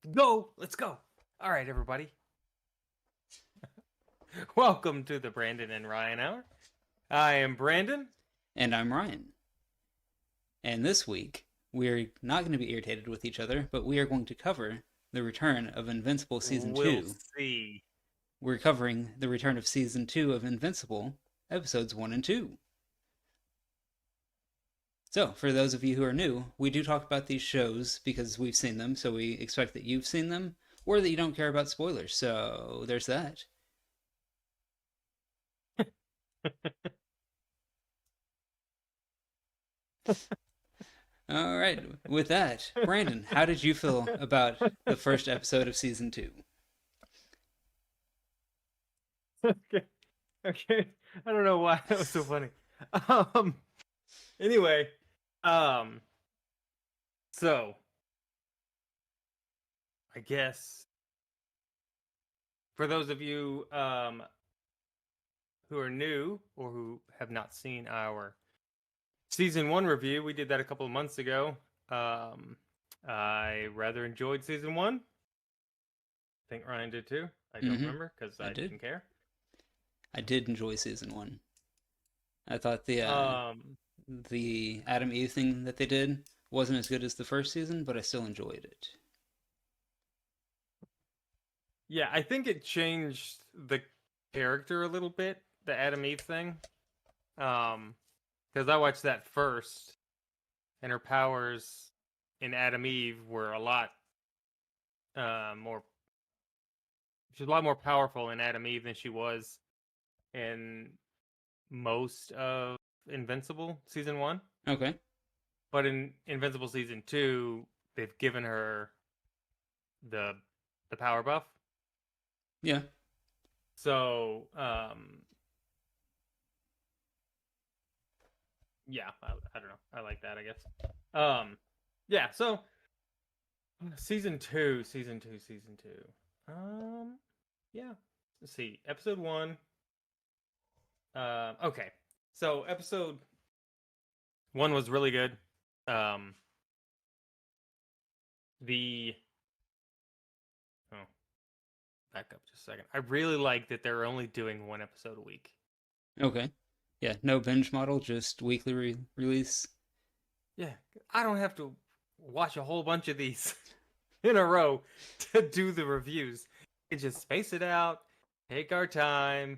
Go! Let's go! All right, everybody. Welcome to the Brandon and Ryan Hour. I am Brandon. And I'm Ryan. And this week, we're not going to be irritated with each other, but we are going to cover the return of Invincible Season We'll 2. see. We're covering the return of Season 2 of Invincible, episodes 1 and 2. So, for those of you who are new, we do talk about these shows because we've seen them, so we expect that you've seen them, or that you don't care about spoilers, so there's that. Alright, with that, Brandon, how did you feel about the first episode of Season 2? Okay. Okay. I don't know why that was so funny. Um. Anyway. Um. So, I guess for those of you who are new or who have not seen our season 1 review, we did that a couple of months ago. I rather enjoyed season 1. I think Ryan did too. I don't Mm-hmm. remember because I I did. didn't care. I did enjoy season one. I thought the Um, the Adam Eve thing that they did wasn't as good as the first season, but I still enjoyed it. yeah, I think it changed the character a little bit, the Adam Eve thing. Because I watched that first, and her powers in Adam Eve were a lot more. She's a lot more powerful in Adam Eve than she was in most of Invincible season 1. Okay. But in Invincible season 2, they've given her the the power buff. Yeah. So, yeah, I don't know. I like that, I guess. Yeah, so season two. Yeah. Let's see. Episode 1. Okay. So, episode 1 was really good. Um, the oh, back up just a second. I really like that they're only doing one episode a week. Okay. Yeah. No binge model, just weekly release. Yeah, I don't have to watch a whole bunch of these in a row to do the reviews. You just space it out, take our time,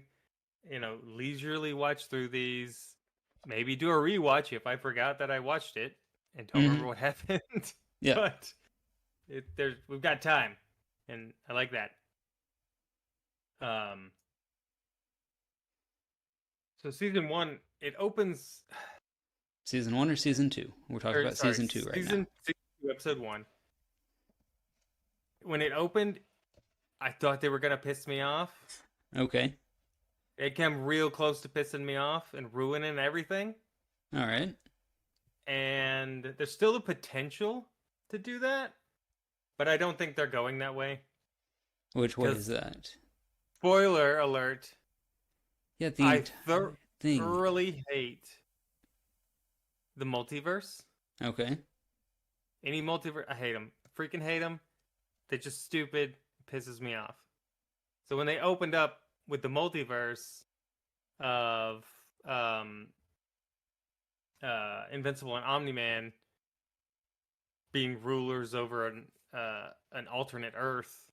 leisurely watch through these. Maybe do a rewatch if I forgot that I watched it and don't Mm-hmm. remember what happened. Yeah. But we've got time, and I like that. Um, so season 1 it opens. Season one or season two? We're talking Or about sorry, season two right now. season 2, episode 1. When it opened, I thought they were gonna piss me off. Okay. It came real close to pissing me off and ruining everything. All right. And there's still the potential to do that, but I don't think they're going that way. Which way is Because, that? spoiler alert, Yeah. The I entire thing. thoroughly hate the multiverse. Okay. Any multiverse, I hate them. Freaking hate them. They're just stupid. Pisses me off. So when they opened up with the multiverse of Invincible and Omni Man being rulers over an alternate Earth,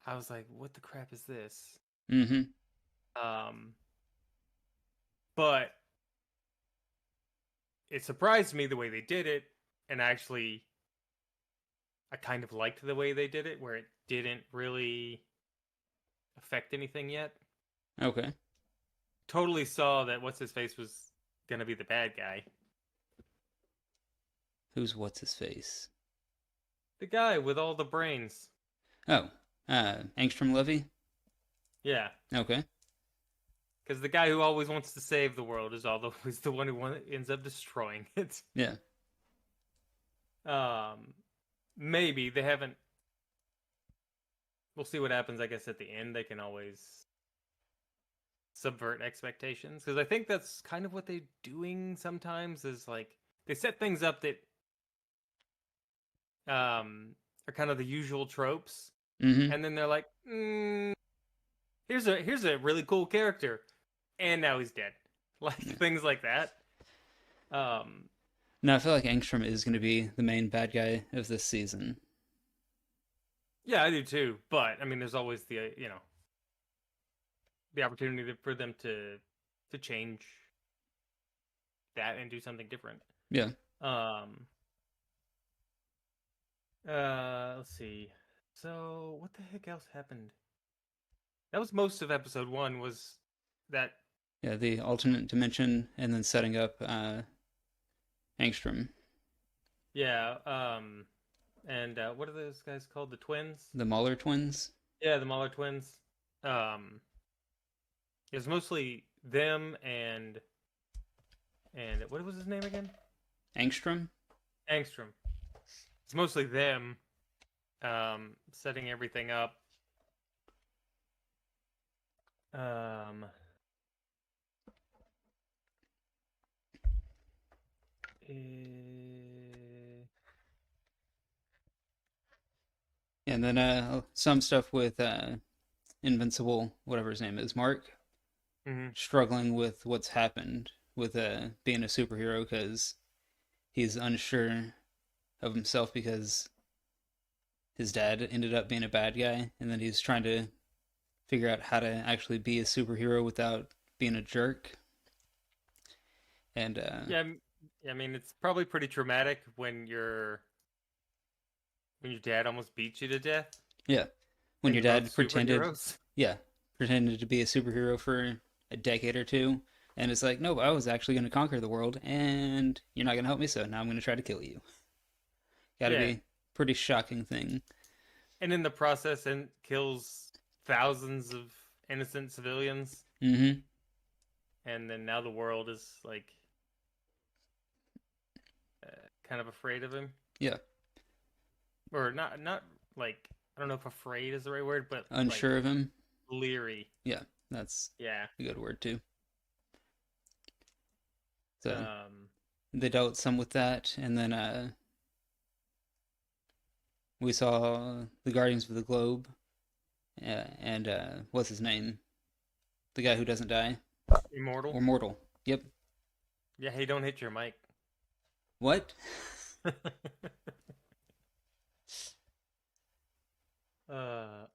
I was like, "What the crap is this?" Mm-hmm. Um, but it surprised me the way they did it, and actually, I kind of liked the way they did it, where it didn't really affect anything yet. Okay. Totally saw that what's his face was gonna be the bad guy. Who's what's his face? The guy with all the brains. Oh. Angstrom Levy. Yeah. Okay. Because the guy who always wants to save the world is always the one who ends up destroying it. Yeah. Um, Maybe they haven't. We'll see what happens. I guess at the end they can always subvert expectations because I think that's kind of what they're doing sometimes. Is like they set things up that are kind of the usual tropes, Mm-hmm. and then they're like, here's a really cool character, and now he's dead, like Yeah. things like that. Um, No, I feel like Angstrom is going to be the main bad guy of this season. yeah, I do too. But I mean, there's always the the opportunity for them to change that and do something different. Yeah. Um, let's see. So what the heck else happened? That was most of episode one. Was that Yeah, the alternate dimension and then setting up Angstrom, yeah? And what are those guys called? The twins? the Mahler twins. Yeah, the Mahler twins. Um, it was mostly them and what was his name again? Angstrom? Angstrom. It's mostly them setting everything up. Um, And then some stuff with Invincible, whatever his name is, Mark, mm-hmm. struggling with what's happened with being a superhero because he's unsure of himself because his dad ended up being a bad guy, and then he's trying to figure out how to actually be a superhero without being a jerk. And Yeah, I mean it's probably pretty traumatic when your dad almost beats you to death. yeah, when And your you're both dad pretended, superheroes. yeah, pretended to be a superhero for a decade or two, and it's like, no, I was actually going to conquer the world, and you're not going to help me, so now I'm going to try to kill you. Got to Yeah, be pretty shocking thing. and in the process, and kills thousands of innocent civilians, Mm-hmm. and then now the world is like kind of afraid of him, Yeah, or not like I don't know if afraid is the right word, but like unsure of him. leery. Yeah, that's Yeah. a good word too. So Um. they dealt some with that, and then we saw the Guardians of the Globe, and what's his name? The guy who doesn't die Immortal. or mortal. Yep. Yeah. Hey, don't hit your mic. What?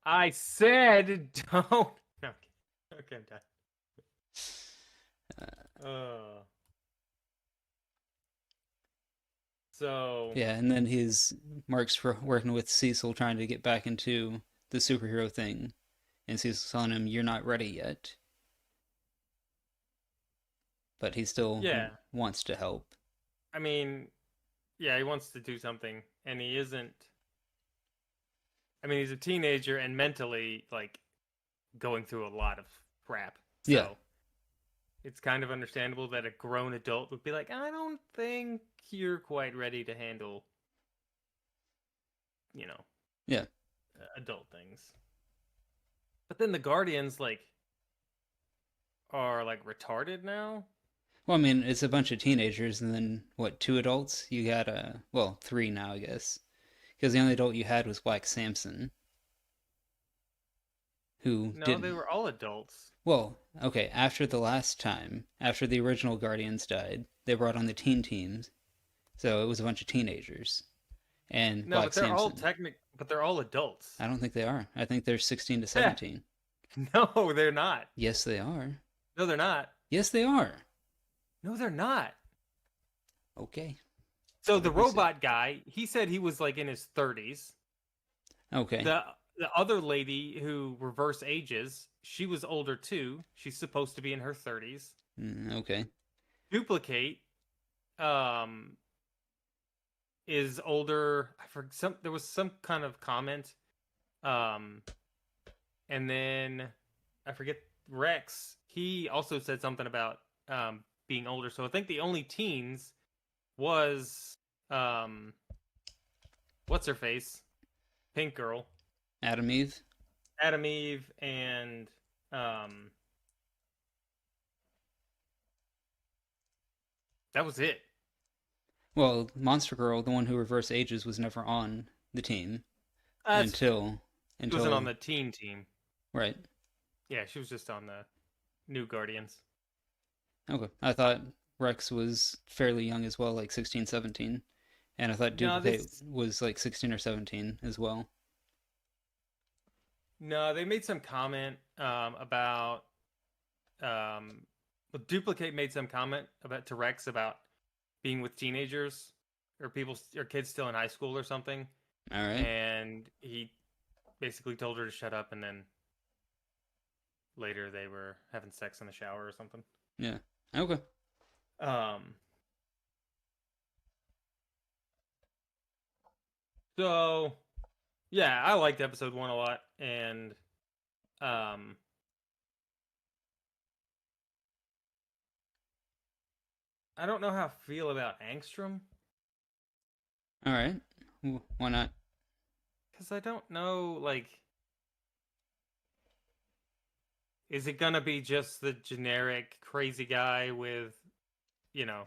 I said don't. No, okay, I'm done. So Yeah, and then his Mark's for working with Cecil trying to get back into the superhero thing, and Cecil's telling him you're not ready yet, but he still yeah, wants to help. I mean, yeah, he wants to do something, and he isn't. I mean, he's a teenager and mentally like going through a lot of crap. Yeah, So it's kind of understandable that a grown adult would be like, I don't think you're quite ready to handle, you know, yeah. adult things. But then the Guardians like are like retarded now. Well, I mean, it's a bunch of teenagers, and then what? Two adults? You got well, three now, I guess, because the only adult you had was Black Samson, who No, they didn't. were all adults. Well, okay, after the last time, after the original Guardians died, they brought on the teen teams, so it was a bunch of teenagers and No, Black but they're all Samson. but they're all adults. I don't think they are. I think they're 16 to Yeah. 17. No, they're not. Yes, they are. No, they're not. Yes, they are. No, they're not. Okay. So the Whatever you say. robot guy, he said he was like in his 30s. Okay. The other lady who reverse ages, she was older too. She's supposed to be in her 30s. Okay. Duplicate is older. I forgot there was some kind of comment. And then I forget Rex, he also said something about being older. So I think the only teens was what's her face? Pink Girl. Adam Eve. Adam Eve and that was it. Well, Monster Girl, the one who reverse ages, was never on the team. That's until She wasn't on until the teen team. right. Yeah, she was just on the new Guardians. Okay. I thought Rex was fairly young as well, like 16, 17. And I thought No, Duplicate was like 16 or 17 as well. they made some comment about well, Duplicate made some comment about to Rex about being with teenagers or people or kids still in high school or something, All right. and he basically told her to shut up, and then later they were having sex in the shower or something. Yeah. Okay. Um, so yeah, I liked episode one a lot, and um, I don't know how I feel about Angstrom All right. Why not? because I don't know, like, is it gonna be just the generic crazy guy with, you know,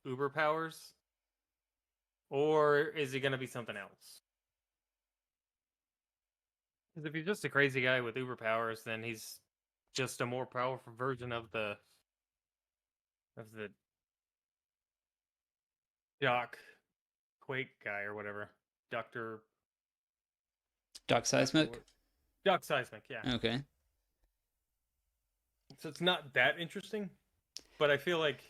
Uber powers, or is it gonna be something else? Because if he's just a crazy guy with Uber powers, then he's just a more powerful version of the Doc Quake guy or whatever. Doctor, Doc Doctor, Seismic? Doc Seismic, yeah. Okay. So it's not that interesting, but I feel like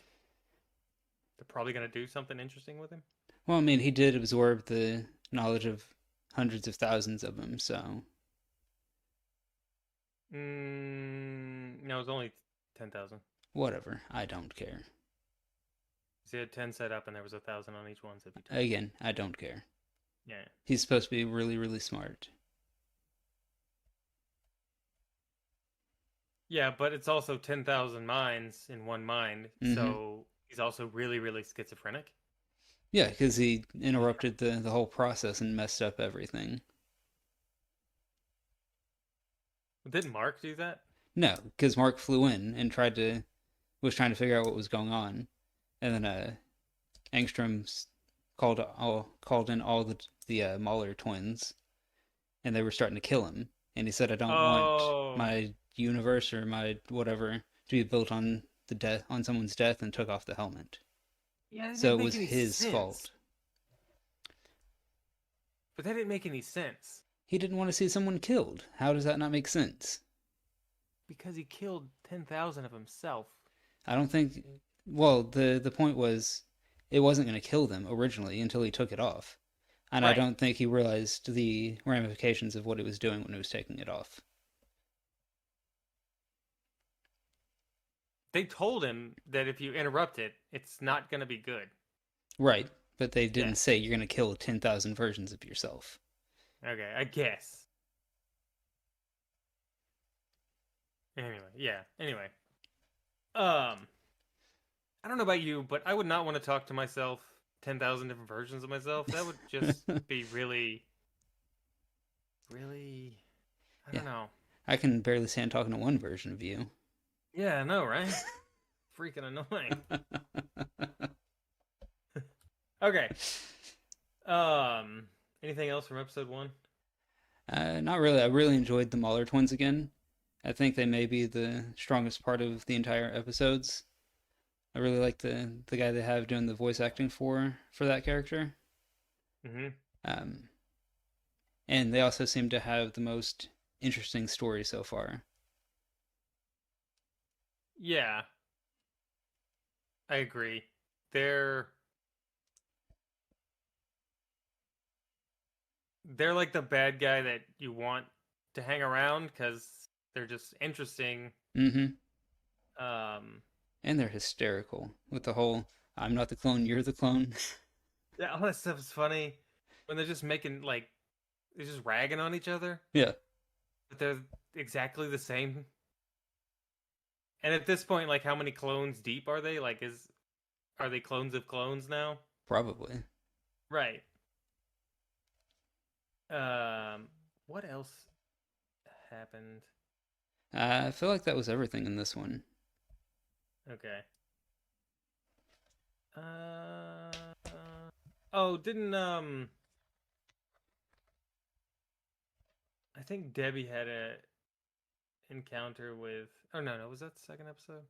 they're probably gonna do something interesting with him. Well, I mean, he did absorb the knowledge of hundreds of thousands of them, so No, it's only 10,000. whatever. I don't care. So he had 10 set up, and there was 1,000 on each one, so it'd be 10. Again, I don't care. Yeah. He's supposed to be really, really smart. Yeah, but it's also 10,000 minds in one mind, Mm-hmm. so he's also really, really schizophrenic. Yeah, because he interrupted the whole process and messed up everything. Didn't Mark do that? No, because Mark flew in and was trying to figure out what was going on, and then Angstrom called in all the Mahler twins, and they were starting to kill him. And he said, "I don't want Oh, my universe or my whatever to be built on the death on someone's death," and took off the helmet. yeah, that So didn't it make was any his sense. fault. But that didn't make any sense He didn't want to see someone killed. How does that not make sense? because he killed 10,000 of himself. I don't think. Well, the point was, it wasn't going to kill them originally until he took it off, and I Right. don't think he realized the ramifications of what he was doing when he was taking it off. They told him that if you interrupt it, it's not going to be good. Right, but they Yeah. didn't say you're going to kill 10,000 versions of yourself. Okay, I guess. Anyway, yeah. Anyway, I don't know about you, but I would not want to talk to myself 10,000 different versions of myself. That would just be really, really. I Yeah, don't know. I can barely stand talking to one version of you. Yeah, I know, right? Freaking annoying. Okay. Um, Anything else from episode one? Not really. I really enjoyed the Mahler twins again. I think they may be the strongest part of the entire episodes. I really like the guy they have doing the voice acting for that character. Mm-hmm. Um, and they also seem to have the most interesting story so far. Yeah, I agree. They're they're like the bad guy that you want to hang around because they're just interesting. Mm-hmm. Um, And they're hysterical with the whole "I'm not the clone, you're the clone." yeah, all that stuff is funny when they're just making like they're just ragging on each other, Yeah, but they're exactly the same. And at this point, like, how many clones deep are they? Like, is are they clones of clones now? probably. Right. Um, what else happened? I feel like that was everything in this one. Okay. Uh, oh, didn't think Debbie had a encounter with. Oh no, was that the second episode?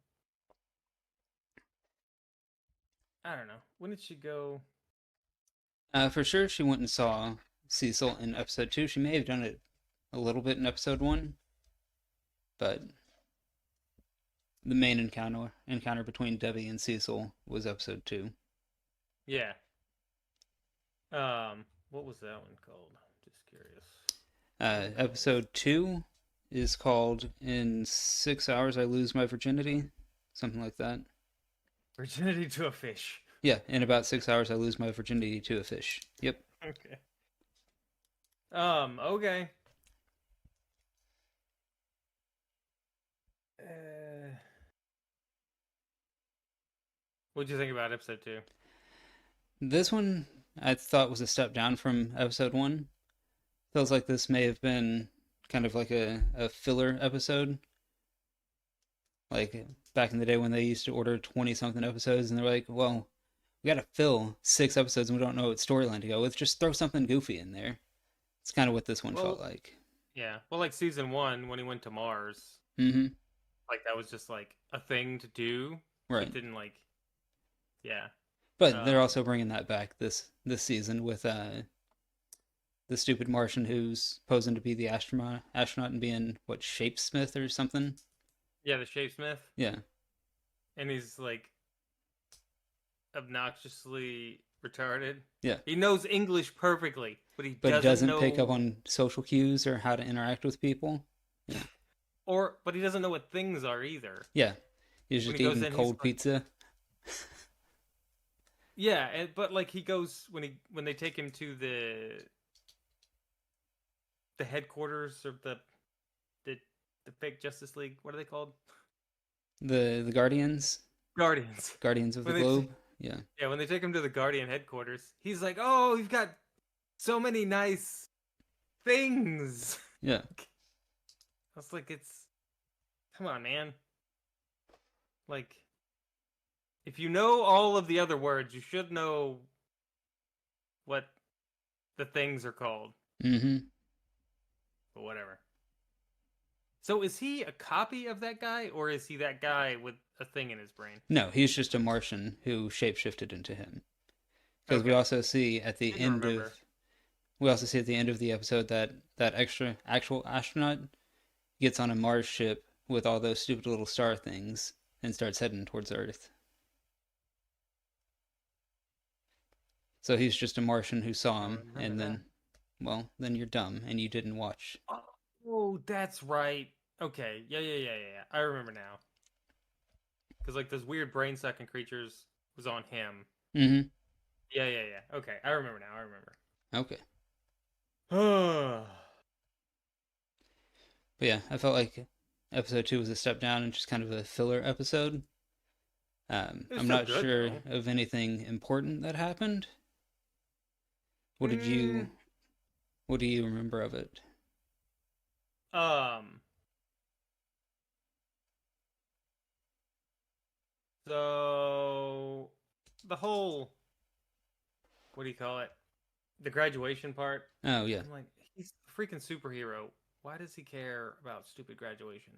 I don't know. When did she go? For sure, she went and saw Cecil in episode 2. She may have done it a little bit in episode 1, but the main encounter between Debbie and Cecil was episode 2. Yeah. What was that one called? Just curious. Episode 2 is called "In 6 Hours I Lose My Virginity," something like that. Virginity to a fish. Yeah, in about 6 hours I lose my virginity to a fish. Yep. Okay. Okay. What'd you think about episode 2? This one I thought was a step down from episode 1. Feels like this may have been kind of like a filler episode. Like back in the day when they used to order 20 something episodes and they're like, well, we gotta fill 6 episodes and we don't know what storyline to go with. Just throw something goofy in there. It's kind of what this one felt like. Yeah. Well, like season 1 when he went to Mars. Mm-hmm. Like that was just like a thing to do. Right. It didn't like. Yeah. But they're also bringing that back this season with the stupid Martian who's posing to be the astronaut and being what, Shapesmith or something. Yeah, the Shapesmith. Yeah. And he's like obnoxiously retarded. Yeah. He knows English perfectly, but he doesn't know... pick up on social cues or how to interact with people. Yeah. But he doesn't know what things are either. Yeah. He's just eating cold pizza. Yeah, but like he goes when they take him to the headquarters of the fake Justice League. What are they called? The Guardians. Guardians of the Globe. Yeah. Yeah, when they take him to the Guardian headquarters, he's like, "Oh, you've got so many nice things." Yeah. I was like, come on, man. Like, if you know all of the other words, you should know what the things are called. Mm-hmm. But whatever. So is he a copy of that guy, or is he that guy with a thing in his brain? No, he's just a Martian who shapeshifted into him. Because we also see at the end of the episode that actual astronaut gets on a Mars ship with all those stupid little star things and starts heading towards Earth. So he's just a Martian who saw him, and then, well, then you're dumb and you didn't watch. Oh, that's right. Okay, yeah. I remember now. Because like those weird brain-sucking creatures was on him. Mm-hmm. Yeah. Okay, I remember now. Okay. But yeah, I felt like episode 2 was a step down and just kind of a filler episode. I'm not sure of anything important that happened. What do you remember of it? So the whole, what do you call it? The graduation part. Oh yeah. I'm like, he's a freaking superhero. Why does he care about stupid graduation?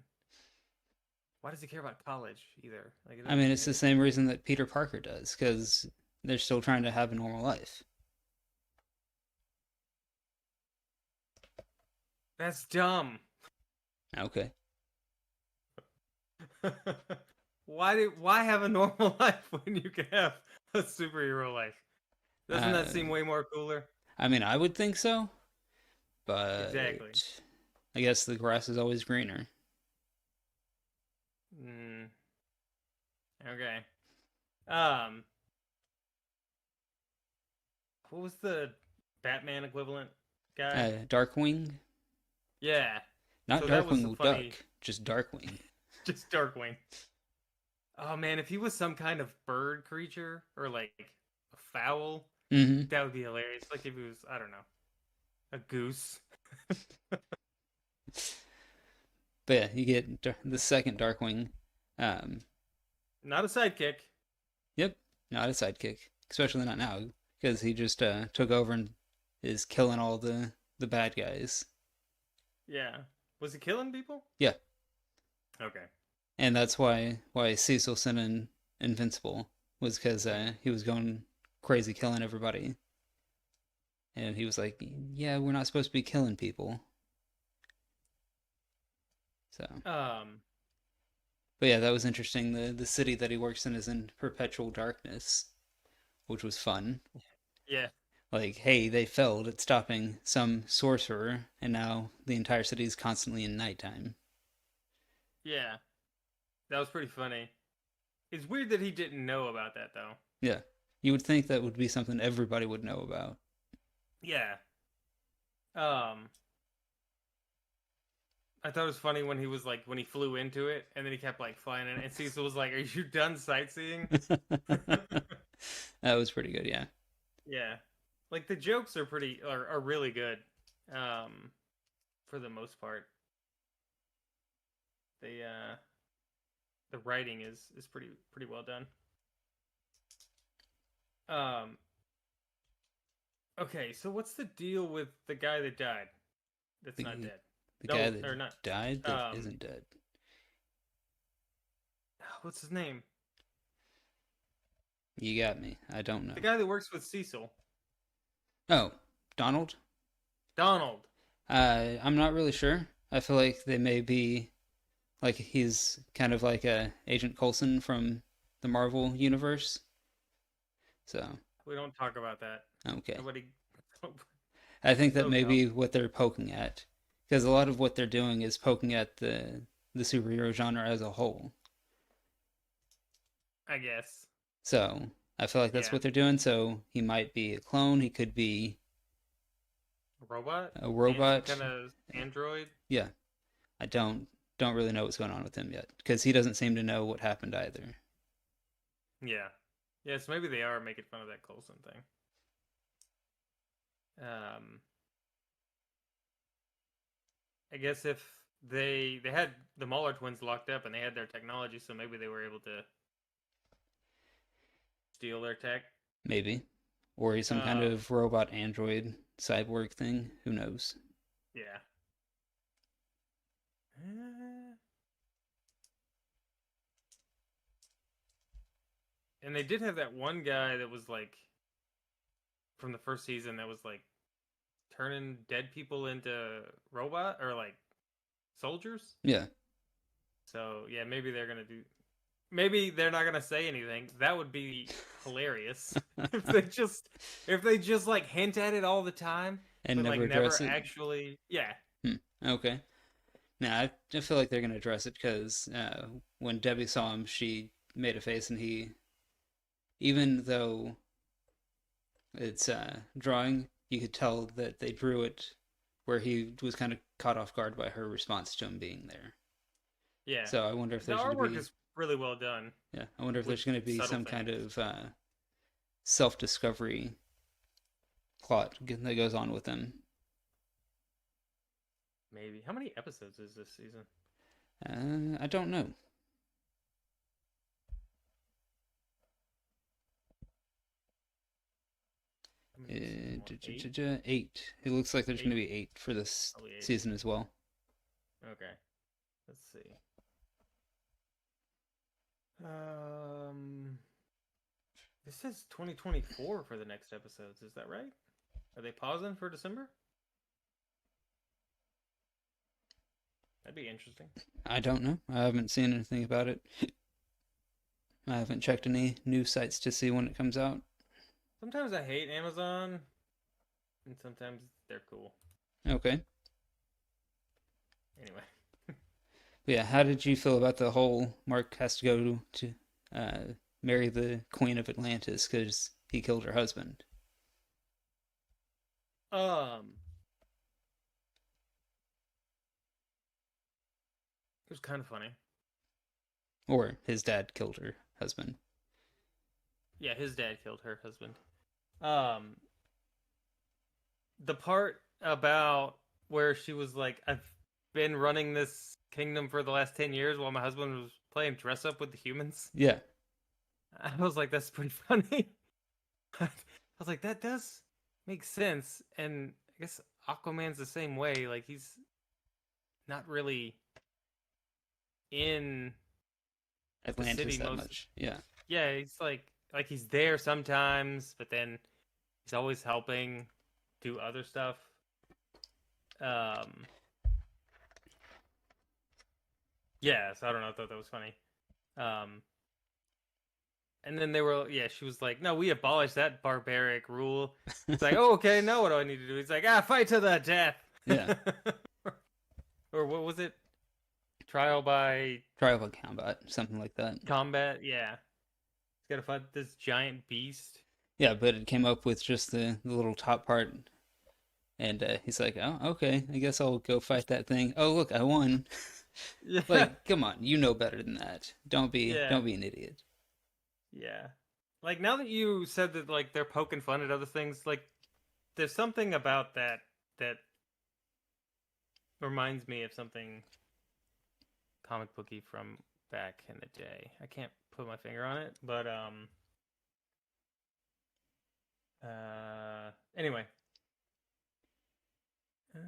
Why does he care about college either? Like, I mean, it's the same reason that Peter Parker does, because they're still trying to have a normal life. That's dumb. Okay. Why have a normal life when you can have a superhero life? Doesn't that seem way more cooler? I mean, I would think so, but exactly. I guess the grass is always greener. Okay. What was the Batman equivalent guy? Darkwing? Yeah. Not Darkwing Duck, just Darkwing. Just Darkwing. Oh man, if he was some kind of bird creature or like a fowl, that would be hilarious. Like if he was, I don't know, a goose. But yeah, you get the second Darkwing. Not a sidekick. Yep, not a sidekick. Especially not now, because he just took over and is killing all the bad guys. Yeah. Was he killing people? Yeah, Okay. and that's why Cecil sent in Invincible was because Hmm. he was going crazy killing everybody, and he was like, "Yeah, we're not supposed to be killing people." So, Um. but yeah, that was interesting. The city that he works in is in perpetual darkness, which was fun. Yeah. Like, hey, they failed at stopping some sorcerer, and now the entire city is constantly in nighttime. Yeah. That was pretty funny. It's weird that he didn't know about that though. Yeah, you would think that would be something everybody would know about. Yeah. Um. I thought it was funny when he was like when he flew into it and then he kept like flying in and Cecil was like, "Are you done sightseeing?" That was pretty good, yeah. Yeah. Like the jokes are are really good. Um for the most part. The writing is pretty well done. Um okay, so what's the deal with the guy that died? That's not The dead. the guy No, that or not. died that Um isn't dead. what's his name? You got me. I don't The know. guy that works with Cecil. Oh, Donald? Donald. I'm not really sure. I feel like they may be like he's kind of like a Agent Coulson from the Marvel universe. So, We don't talk about that. okay. Nobody I think that so may dumb. be what they're poking at, because a lot of what they're doing is poking at the superhero genre as a whole. I guess. So I feel like that's Yeah. what they're doing. So he might be a clone. He could be A robot? a And some robot. kind of android? Yeah, I don't really know what's going on with him yet because he doesn't seem to know what happened either. Yeah. Yes, maybe they are making fun of that Coulson thing. Um I guess if they had the Muller twins locked up and they had their technology, so maybe they were able to steal their tech. Maybe, or he's some kind Um of robot android cyborg thing. Who knows? yeah. Uh, and they did have that one guy that was like from the first season that was like turning dead people into robot or like soldiers. Yeah, So yeah, maybe they're gonna do. Maybe they're not gonna say anything. That would be hilarious if they just like hint at it all the time, and but like never address never it. actually. Yeah, Okay. Now I feel like they're gonna address it because when Debbie saw him, she made a face, and he, even though it's drawing, you could tell that they drew it where he was kind of caught off guard by her response to him being there. yeah. So I wonder if The there's going to artwork be, is really well done yeah, I wonder if with there's going to be subtle some kind things. of self-discovery plot that goes on with him. Maybe. How many episodes is this season? I don't know. How many is season one? Eight. 8. It looks like there's going to Eight. be 8 for this Probably eight. season as well. Okay. Let's see. Um, this says 2024 for the next episodes. Is that right? Are they pausing for December? That'd be interesting. I don't know. I haven't seen anything about it. I haven't checked any news sites to see when it comes out. Sometimes I hate Amazon, and sometimes they're cool. Okay. Anyway, But yeah, how did you feel about the whole Mark has to go to uh, marry the Queen of Atlantis because he killed her husband? um, it was kind of funny. Or his dad killed her husband. Yeah, his dad killed her husband. Um, the part about where she was like, "I've been running this kingdom for the last 10 years while my husband was playing dress up with the humans." Yeah. I was like, "That's pretty funny." I was like, "That does make sense," and I guess Aquaman's the same way. Like not really in the Atlantis city that most. much. Yeah. Yeah, he's like he's there sometimes, but then he's always helping do other stuff. Um, yeah, so I don't know. I thought that was funny. Um, and then she was like, "No, we abolished that barbaric rule." It's like, "Oh, okay. Now what do I need to do?" He's like, "Fight to the death." Yeah. Or what was it? Trial by Tribal combat, something like that. combat. Yeah, he's got to fight this giant beast. Yeah, but it came up with just the little top part, and he's like, "Oh, okay, I guess I'll go fight that thing." Oh, look, I won. Yeah, Like, come on, you know better than that. yeah, Don't be an idiot. yeah. Like now that you said that, like they're poking fun at other things, like there's something about that reminds me of something comic booky from back in the day. I can't put my finger on it, but anyway. Uh,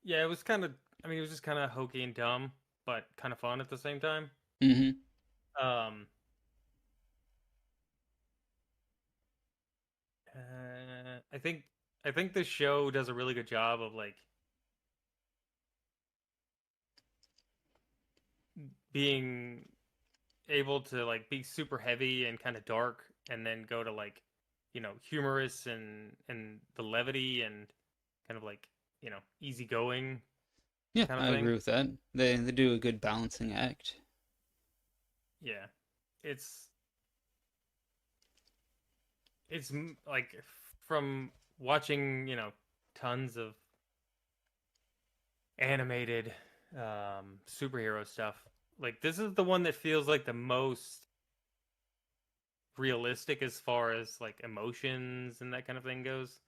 yeah, it was kind of I mean, it was just kind of hokey and dumb, but kind of fun at the same time. Mm-hmm. Um I think this show does a really good job of like being able to like be super heavy and kind of dark and then go to like humorous and the levity and kind of like easygoing Yeah, kind of I thing. agree with that. They do a good balancing act. Yeah, it's like from watching tons of animated superhero stuff, like this is the one that feels like the most realistic as far as like emotions and that kind of thing goes.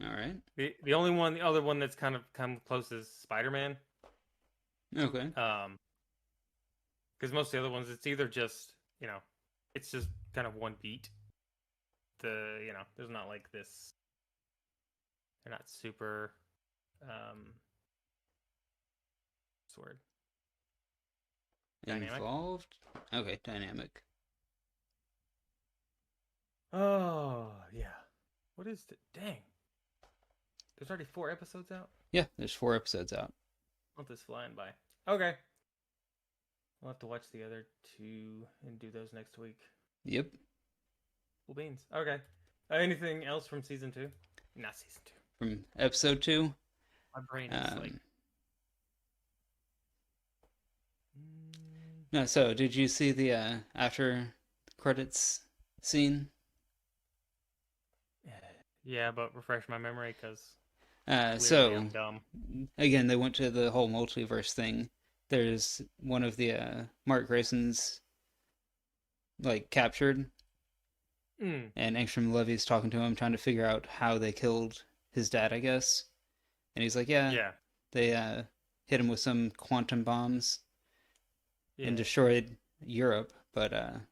All right. The other one that's kind of come close is Spider-Man. Okay. Because most of the other ones, it's either just it's just kind of one beat. There's not like this. They're not super. What's the word? Dynamic. Involved. Okay, dynamic. Oh yeah. What is the dang? There's already 4 episodes out. Yeah, there's 4 episodes out. Month is flying by. Okay. We'll have to watch the other 2 and do those next week. Yep. Cool beans. Okay. Anything else from season 2? Not season 2. From episode 2. My brain is like. No, so did you see the after credits scene? Yeah, but refresh my memory because So I'm dumb. again, they went to the whole multiverse thing. There's one of the Mark Grayson's like captured, Mm. and Angstrom Levy's talking to him, trying to figure out how they killed his dad, I guess. And he's like, Yeah. they hit him with some quantum bombs Yeah. and destroyed Europe, but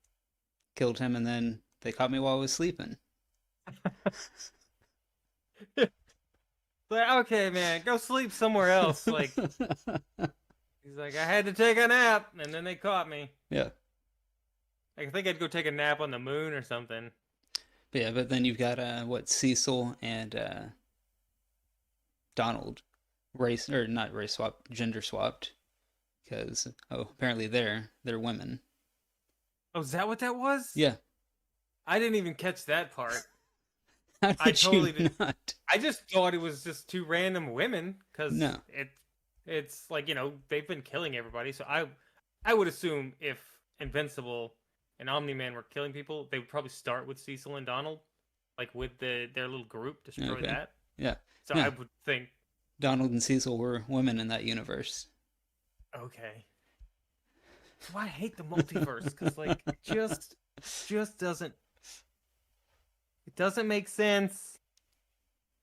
killed him, and then they caught me while I was sleeping. Like, okay, man, go sleep somewhere else. Like, he's like, I had to take a nap, and then they caught me. Yeah. Like, I think I'd go take a nap on the moon or something. But yeah, but then you've got Cecil and Donald not race swapped, gender swapped, because apparently they're women. Oh, is that what that was? Yeah. I didn't even catch that part. How did I totally you did not? I just thought it was just 2 random women because No. it's like they've been killing everybody. So I would assume if Invincible and Omni-Man were killing people, they would probably start with Cecil and Donald, like with their little group, destroy Okay. that. Yeah. So No. I would think Donald and Cecil were women in that universe. okay. That's why I hate the multiverse because like it just doesn't. It doesn't make sense.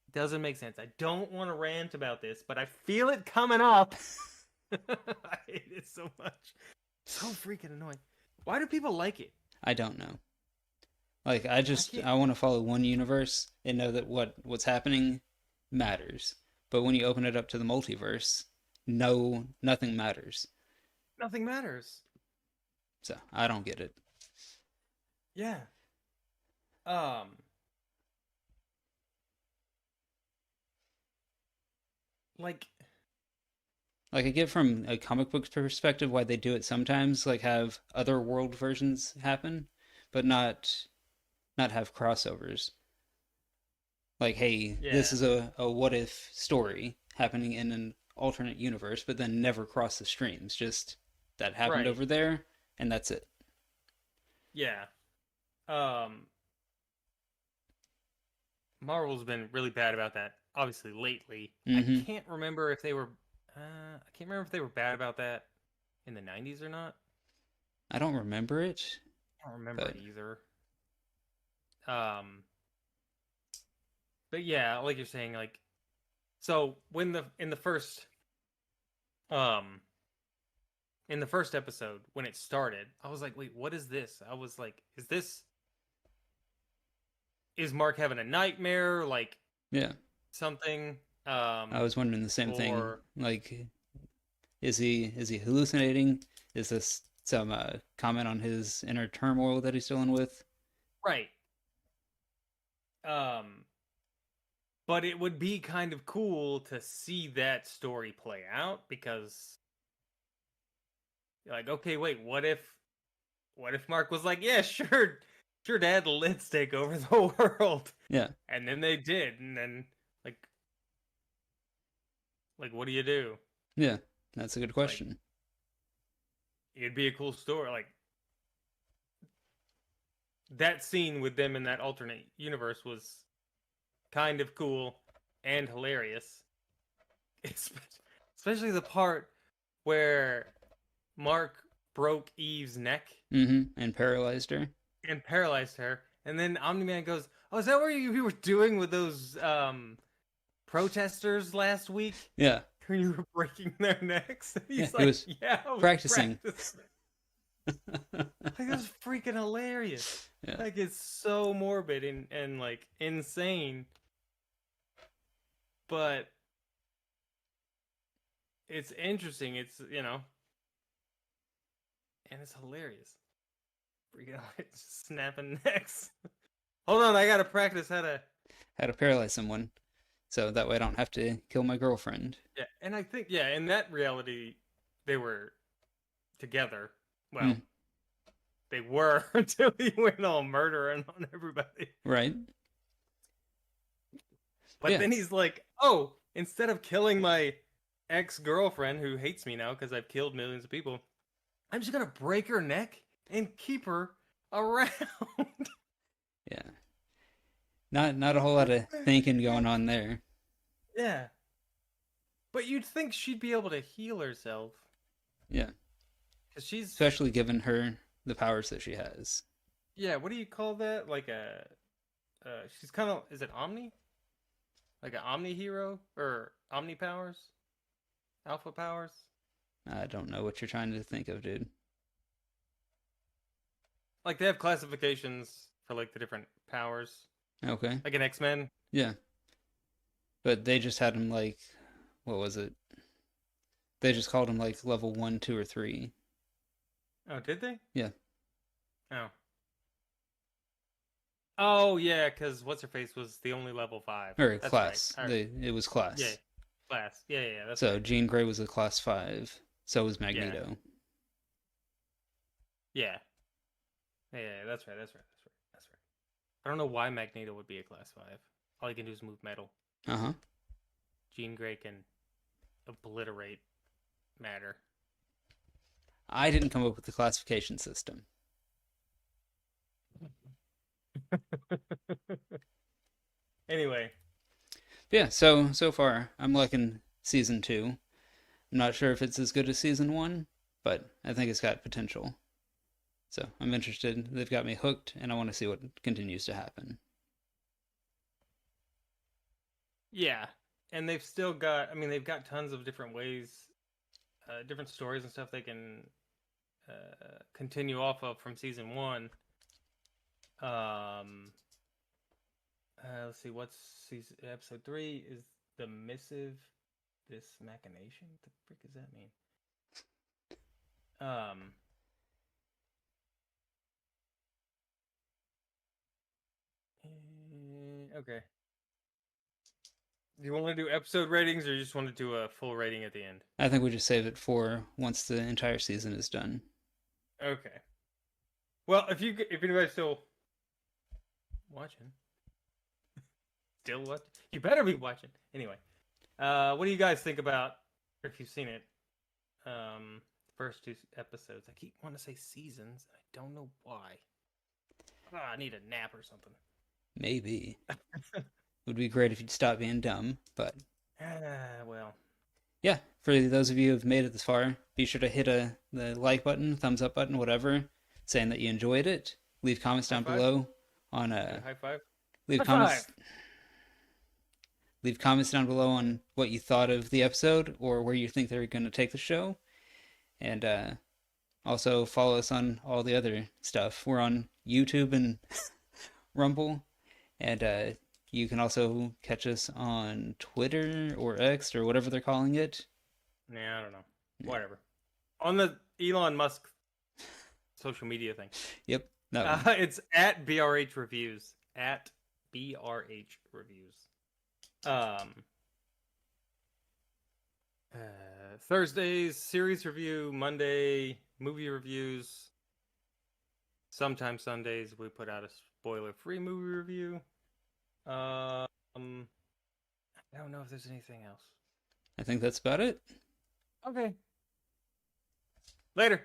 It doesn't make sense. I don't want to rant about this, but I feel it coming up. I hate it so much. So freaking annoying. Why do people like it? I don't know. Like I want to follow one universe and know that what's happening matters. But when you open it up to the multiverse, nothing matters. Nothing matters. So I don't get it. Yeah. Um. Like. Like I get from a comic book perspective why they do it sometimes, like have other world versions happen, but not have crossovers. Like, hey, this Yeah. is a what if story happening in an alternate universe, but then never cross the streams. Just that happened Right. over there, and that's it. Yeah. Um. Marvel's been really bad about that. Obviously, lately. I Mm-hmm. can't remember if they were. I can't remember if they were bad about that in the '90s or not. I don't remember it, I don't remember but it either. Um. But yeah, like you're saying, like so when the um in the first episode when it started, I was like, wait, what is this? I was like, is Mark having a nightmare? Like yeah, something? I was wondering the same thing. Or Like, is he hallucinating? Is this some comment on his inner turmoil that he's dealing with? right. Um, but it would be kind of cool to see that story play out because you're like, okay, wait, what if Mark was like, yeah, sure, Dad, let's take over the world, Yeah, and then they did, and then like what do you do? yeah, that's a good Like question. it'd be a cool story. Like that scene with them in that alternate universe was kind of cool and hilarious. Especially the part where Mark broke Eve's neck Mm-hmm. And paralyzed her. and paralyzed her, and then Omni Man goes, "Oh, is that what you were doing with those protesters last week Yeah, when you were breaking their necks?" And yeah, he's he like, was "Yeah, I was practicing. practicing." Like that's freaking hilarious. Yeah, Like it's so morbid and like insane, but it's interesting. It's and it's hilarious. Freaking out, just snapping necks. Hold on, I gotta practice how to. how to paralyze someone, so that way I don't have to kill my girlfriend. Yeah, and I think in that reality, they were together. Well, Mm, they were until he went all murdering on everybody. right? But Yeah, then he's like, "Oh, instead of killing my ex-girlfriend who hates me now because I've killed millions of people, I'm just gonna break her neck and keep her around." yeah. Not a whole lot of thinking going on there. Yeah, but you'd think she'd be able to heal herself Yeah, because she's especially given her the powers that she has. yeah. What do you call that? Like a she's kind of is it Omni? Like an Omni hero or Omni powers, Alpha powers? I don't know what you're trying to think of, dude. Like they have classifications for like the different powers, Okay, like an X Men. yeah, but they just had him like, what was it? They just called him like level one, two, or three. Oh, did they? Yeah, Oh. Oh yeah, because what's her face was the only level 5. or That's right. class. All right. It was Yeah, class. class. Yeah. That's So right. Jean Grey was a class 5. So was Yeah, Magneto. yeah, yeah. That's right. That's right. I don't know why Magneto would be a class 5. All he can do is move metal. Uh huh. Jean Grey can obliterate matter. I didn't come up with the classification system. Anyway, But yeah, so far I'm liking season 2. I'm not sure if it's as good as season 1, but I think it's got potential. So I'm interested. They've got me hooked, and I want to see what continues to happen. yeah, and they've still got. I mean, they've got tons of different ways, different stories and stuff they can continue off of from season 1. Let's see, what's season episode 3 is The missive, this machination. What the frick does that mean? Um. Okay. Do you want to do episode ratings, or you just want to do a full rating at the end? I think we just save it for once the entire season is done. Okay. Well, if anybody's still watching, you better be watching. Anyway, what do you guys think about, if you've seen it, first two episodes? I keep wanting to say seasons. I don't know why. I need a nap or something. Maybe. Would be great if you'd stop being dumb, but Well, yeah, for those of you who have made it this far, be sure to hit the like button, thumbs up button, whatever, saying that you enjoyed it. Leave comments high down five. below on High five. leave High comments five. leave comments down below on what you thought of the episode or where you think they're going to take the show. And also follow us on all the other stuff. We're on YouTube and Rumble, and you can also catch us on Twitter or X or whatever they're calling it. Yeah, I don't know. Whatever. On the Elon Musk social media thing. Yep. That one. It's at BRH Reviews. At BRH Reviews. Thursdays, series review. Monday, movie reviews. Sometimes Sundays, we put out a spoiler-free movie review. I don't know if there's anything else. I think that's about it. Okay. Later.